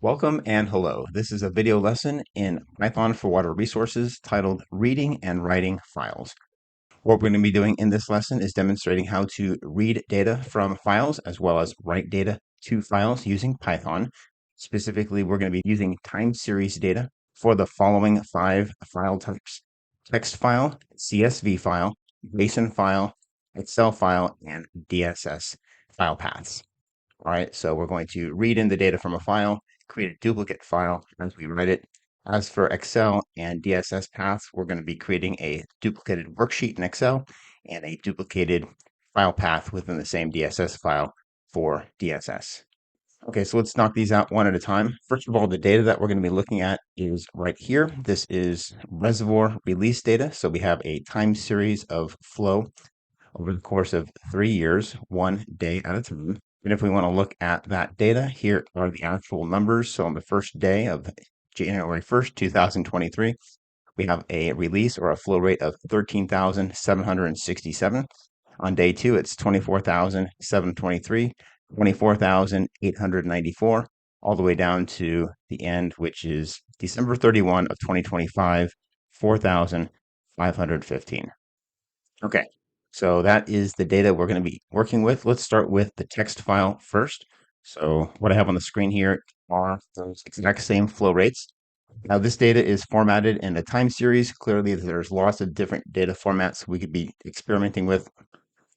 Welcome and hello. This is a video lesson in Python for Water Resources titled Reading and Writing Files. What we're going to be doing in this lesson is demonstrating how to read data from files as well as write data to files using Python. Specifically, we're going to be using time series data for the following 5 file types: text file, CSV file, JSON file, Excel file, and DSS file paths. All right, so we're going to read in the data from a file, create a duplicate file as we write it. As for Excel and DSS paths, we're going to be creating a duplicated worksheet in Excel and a duplicated file path within the same DSS file for DSS. Okay, so let's knock these out one at a time. First of all, the data that we're going to be looking at is right here. This is reservoir release data. So we have a time series of flow over the course of 3 years, 1 day at a time. And if we want to look at that data, here are the actual numbers. So on the first day of January 1st, 2023, we have a release or a flow rate of 13,767. On day 2, it's 24,723, 24,894, all the way down to the end, which is December 31 of 2025, 4,515. Okay, so that is the data we're going to be working with. Let's start with the text file first. So what I have on the screen here are those exact same flow rates. Now this data is formatted in a time series. Clearly there's lots of different data formats we could be experimenting with.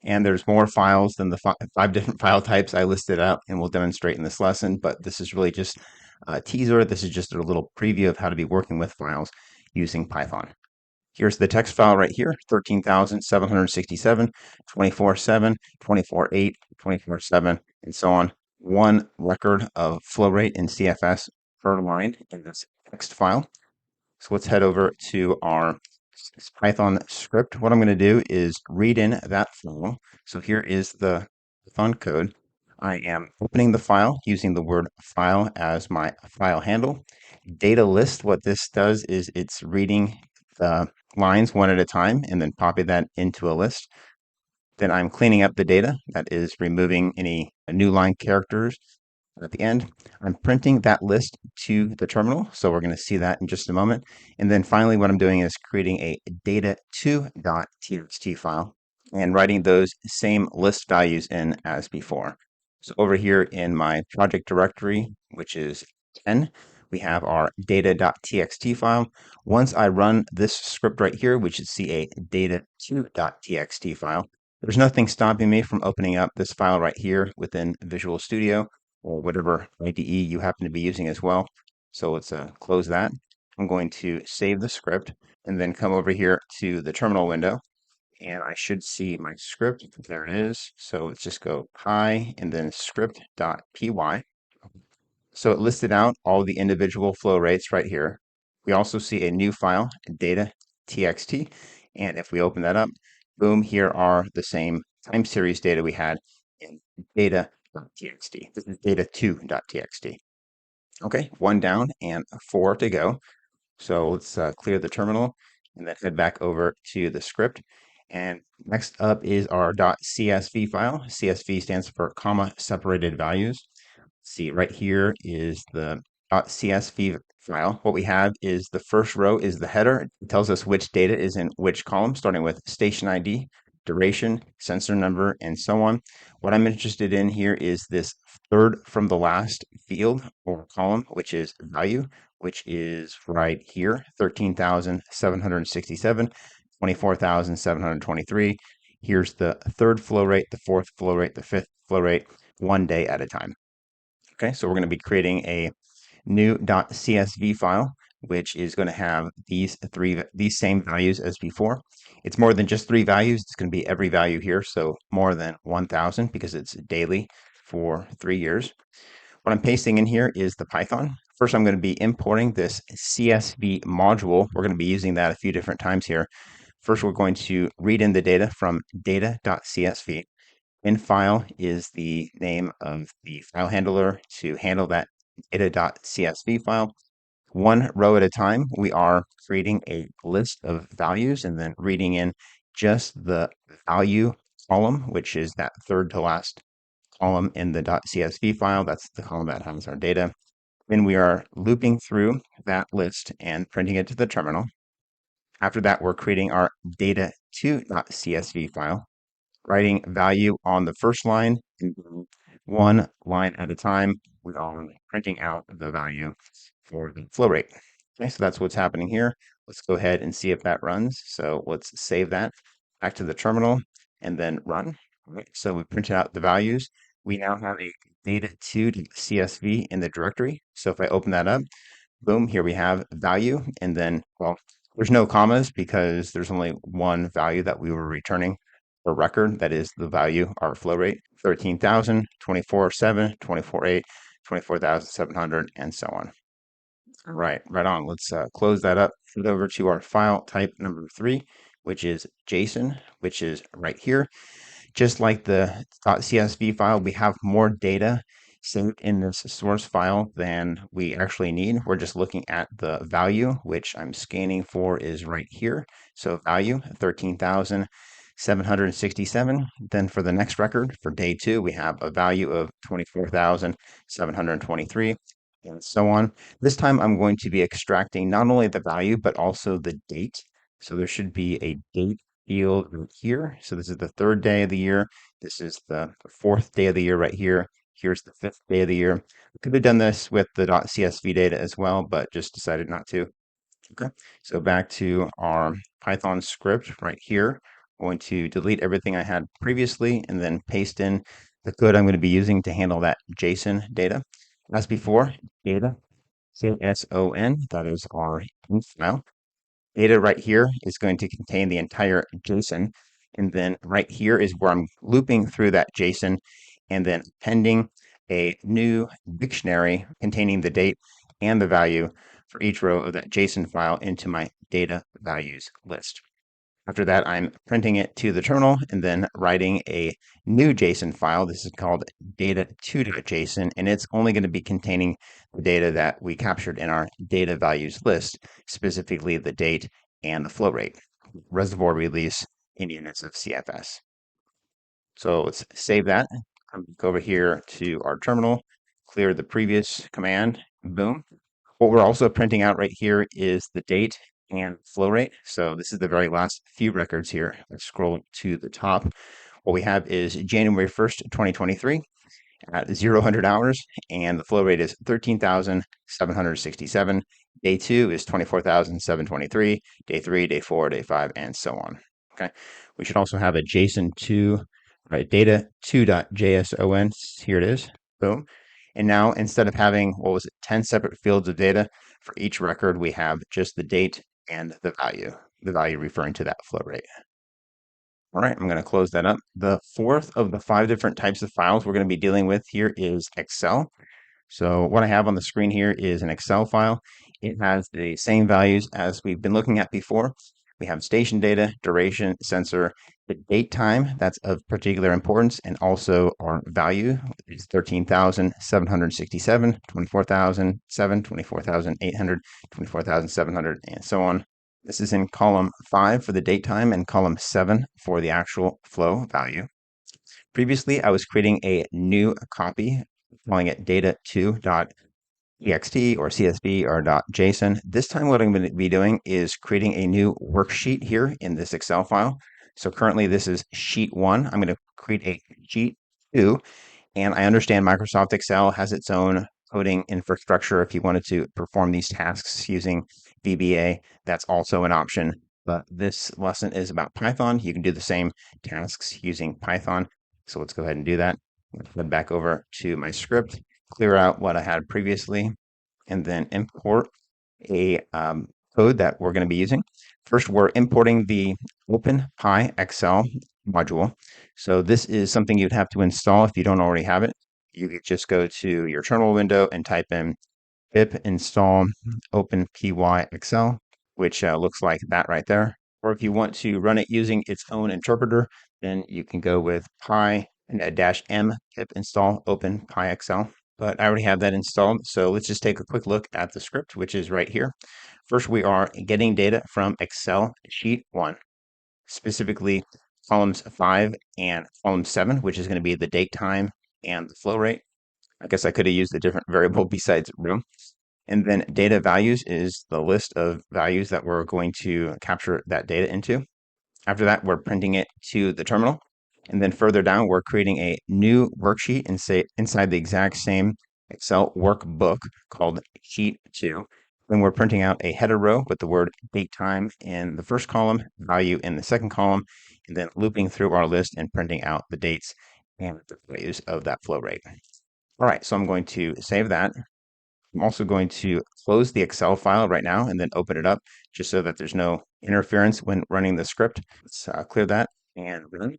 And there's more files than the 5 different file types I listed out and we'll demonstrate in this lesson. But this is really just a teaser. This is just a little preview of how to be working with files using Python. Here's the text file right here, 13,767, 24/7, 24/8, 24/7, and so on. One record of flow rate in CFS per line in this text file. So let's head over to our Python script. What I'm going to do is read in that file. So here is the Python code. I am opening the file using the word file as my file handle. Data list, what this does is it's reading the lines one at a time and then popping that into a list. Then I'm cleaning up the data, that is removing any new line characters at the end. I'm printing that list to the terminal, so we're going to see that in just a moment. And then finally, what I'm doing is creating a data2.txt file and writing those same list values in as before. So over here in my project directory, which is 10, we have our data.txt file. Once I run this script right here, we should see a data2.txt file. There's nothing stopping me from opening up this file right here within Visual Studio or whatever IDE you happen to be using as well. So let's close that. I'm going to save the script and then come over here to the terminal window and I should see my script. There it is. So let's just go py and then script.py. So it listed out all the individual flow rates right here. We also see a new file, data.txt. And if we open that up, boom, here are the same time series data we had in data.txt. This is data2.txt. Okay, 1 down and 4 to go. So let's clear the terminal and then head back over to the script. And next up is our .csv file. CSV stands for comma separated values. See, right here is the .csv file. What we have is the first row is the header. It tells us which data is in which column, starting with station ID, duration, sensor number, and so on. What I'm interested in here is this third from the last field or column, which is value, which is right here, 13,767, 24,723. Here's the third flow rate, the fourth flow rate, the fifth flow rate, 1 day at a time. Okay, so we're going to be creating a new .csv file, which is going to have these same values as before. It's more than just 3 values. It's going to be every value here, so more than 1,000 because it's daily for 3 years. What I'm pasting in here is the Python. First, I'm going to be importing this CSV module. We're going to be using that a few different times here. First, we're going to read in the data from data.csv. In file is the name of the file handler to handle that data.csv file. 1 row at a time, we are creating a list of values and then reading in just the value column, which is that third to last column in the .csv file. That's the column that has our data. Then we are looping through that list and printing it to the terminal. After that, we're creating our data2.csv file, writing value on the first line, and one line at a time, we are printing out the value for the flow rate. Okay, so that's what's happening here. Let's go ahead and see if that runs. So let's save that back to the terminal and then run. All right, so we printed out the values. We now have a data2.csv in the directory. So if I open that up, boom, here we have value. And then, well, there's no commas because there's only one value that we were returning per record. That is the value, our flow rate, 13,000, 24,7, 24,8, 24,700, and so on. All right, right on. Let's close that up, head over to our file type number 3, which is JSON, which is right here. Just like the .csv file, we have more data saved in this source file than we actually need. We're just looking at the value, which I'm scanning for is right here. So value 13,767. Then for the next record, for day 2, we have a value of 24,723 and so on. This time I'm going to be extracting not only the value, but also the date. So there should be a date field right here. So this is the 3rd day of the year. This is the 4th day of the year right here. Here's the 5th day of the year. We could have done this with the .csv data as well, but just decided not to. Okay, so back to our Python script right here. I'm going to delete everything I had previously and then paste in the code I'm going to be using to handle that JSON data. As before, data, JSON, that is our inf file. Data right here is going to contain the entire JSON. And then right here is where I'm looping through that JSON and then appending a new dictionary containing the date and the value for each row of that JSON file into my data values list. After that, I'm printing it to the terminal and then writing a new JSON file. This is called data2.json, and it's only going to be containing the data that we captured in our data values list, specifically the date and the flow rate, reservoir release in units of CFS. So let's save that. Go over here to our terminal, clear the previous command, boom. What we're also printing out right here is the date and flow rate. So this is the very last few records here. Let's scroll to the top. What we have is January 1st, 2023 at 0 hours, and the flow rate is 13,767. Day 2 is 24,723. Day 3, day 4, day 5, and so on. Okay. We should also have a JSON2, right? Data2.json. Here it is. Boom. And now instead of having, 10 separate fields of data for each record, we have just the date and the value referring to that flow rate. All right, I'm going to close that up. The 4th of the 5 different types of files we're going to be dealing with here is Excel. So what I have on the screen here is an Excel file. It has the same values as we've been looking at before. We have station data, duration, sensor, the date time, that's of particular importance, and also our value is 13,767, 24,007, 24,800, 24,700, and so on. This is in column 5 for the date time and column 7 for the actual flow value. Previously, I was creating a new copy, calling it data2.txt or CSV or .json. This time what I'm going to be doing is creating a new worksheet here in this Excel file. So currently this is sheet 1. I'm going to create a sheet 2, and I understand Microsoft Excel has its own coding infrastructure. If you wanted to perform these tasks using VBA, that's also an option. But this lesson is about Python. You can do the same tasks using Python. So let's go ahead and do that. Head back over to my script, clear out what I had previously, and then import a code that we're going to be using. First, we're importing the OpenPyXL module. So this is something you'd have to install if you don't already have it. You could just go to your terminal window and type in pip install OpenPyXL, which looks like that right there. Or if you want to run it using its own interpreter, then you can go with -m pip install OpenPyXL. But I already have that installed, so let's just take a quick look at the script, which is right here. First, we are getting data from Excel sheet 1, specifically columns 5 and column 7, which is going to be the date time and the flow rate. I guess I could have used a different variable besides room. And then data values is the list of values that we're going to capture that data into. After that, we're printing it to the terminal. And then further down, we're creating a new worksheet and say inside the exact same Excel workbook called Sheet 2. Then we're printing out a header row with the word date time in the first column, value in the second column, and then looping through our list and printing out the dates and the values of that flow rate. All right, so I'm going to save that. I'm also going to close the Excel file right now and then open it up just so that there's no interference when running the script. Let's clear that and run.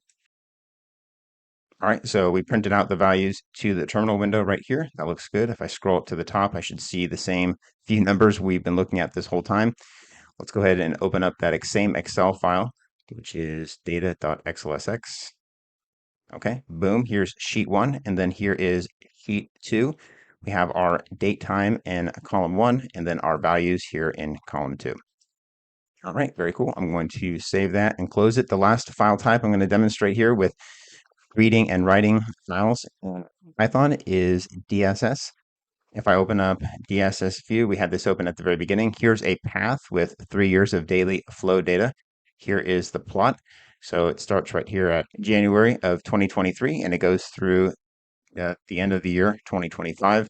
All right, so we printed out the values to the terminal window right here. That looks good. If I scroll up to the top, I should see the same few numbers we've been looking at this whole time. Let's go ahead and open up that same Excel file, which is data.xlsx. Okay, boom, here's sheet 1, and then here is sheet 2. We have our date time in column 1, and then our values here in column 2. All right, very cool. I'm going to save that and close it. The last file type I'm going to demonstrate here with reading and writing files in Python is DSS. If I open up DSS view, we had this open at the very beginning. Here's a path with 3 years of daily flow data. Here is the plot. So it starts right here at January of 2023, and it goes through the end of the year 2025.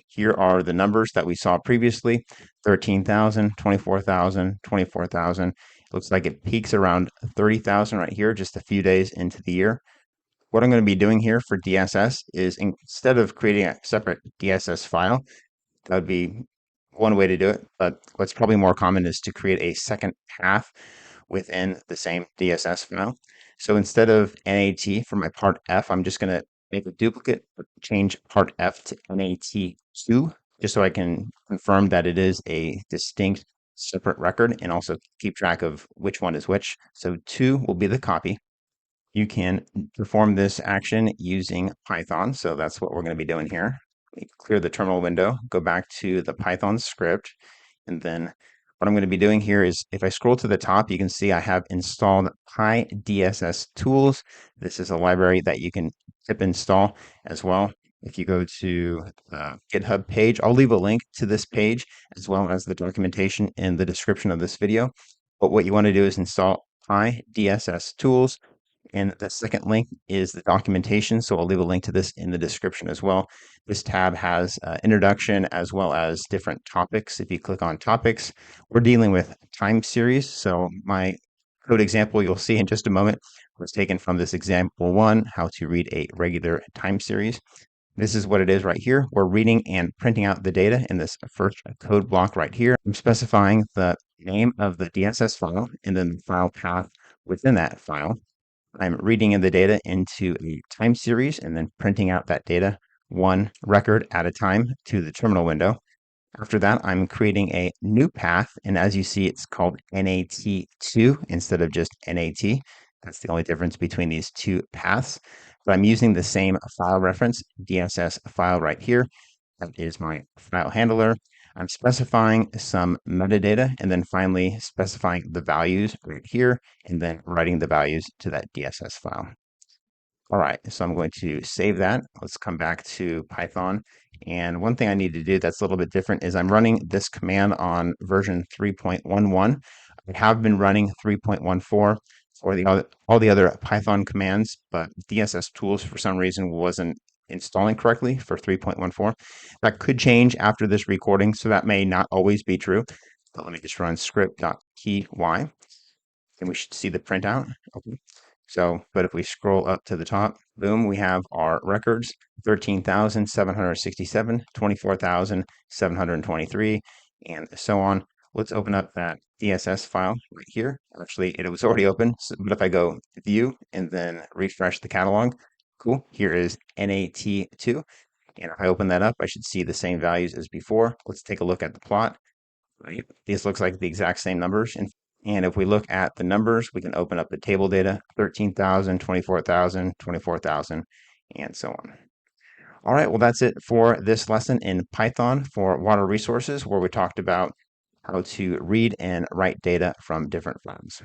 Here are the numbers that we saw previously, 13,000, 24,000, 24,000. Looks like it peaks around 30,000 right here, just a few days into the year. What I'm going to be doing here for DSS is instead of creating a separate DSS file, that would be one way to do it. But what's probably more common is to create a second path within the same DSS file. So instead of NAT for my part F, I'm just going to make a duplicate, change part F to NAT2, just so I can confirm that it is a distinct separate record and also keep track of which one is which. So 2 will be the copy. You can perform this action using Python. So that's what we're going to be doing here. Clear the terminal window, go back to the Python script, and then what I'm going to be doing here is if I scroll to the top, you can see I have installed PyDssTools. This is a library that you can pip install as well. If you go to the GitHub page, I'll leave a link to this page as well as the documentation in the description of this video. But what you want to do is install PyDssTools. And the second link is the documentation. So I'll leave a link to this in the description as well. This tab has introduction as well as different topics. If you click on topics, we're dealing with time series. So my code example you'll see in just a moment was taken from this example 1, how to read a regular time series. This is what it is right here. We're reading and printing out the data in this first code block right here. I'm specifying the name of the DSS file and then the file path within that file. I'm reading in the data into a time series and then printing out that data one record at a time to the terminal window. After that, I'm creating a new path, and as you see, it's called NAT2 instead of just NAT. That's the only difference between these two paths. But I'm using the same file reference, DSS file right here. That is my file handler. I'm specifying some metadata and then finally specifying the values right here and then writing the values to that DSS file. All right, so I'm going to save that. Let's come back to Python. And one thing I need to do that's a little bit different is I'm running this command on version 3.11. I have been running 3.14 for all the other Python commands, but DSSTools for some reason wasn't installing correctly for 3.14. That could change after this recording, so that may not always be true. But let me just run script.py, and we should see the printout. Okay. So, but if we scroll up to the top, boom, we have our records, 13,767, 24,723, and so on. Let's open up that DSS file right here. Actually, it was already open, but if I go view and then refresh the catalog, cool, here is NAT2. And if I open that up, I should see the same values as before. Let's take a look at the plot. Right? This looks like the exact same numbers. And if we look at the numbers, we can open up the table data, 13,000, 24,000, 24,000, and so on. All right, well, that's it for this lesson in Python for water resources, where we talked about how to read and write data from different files.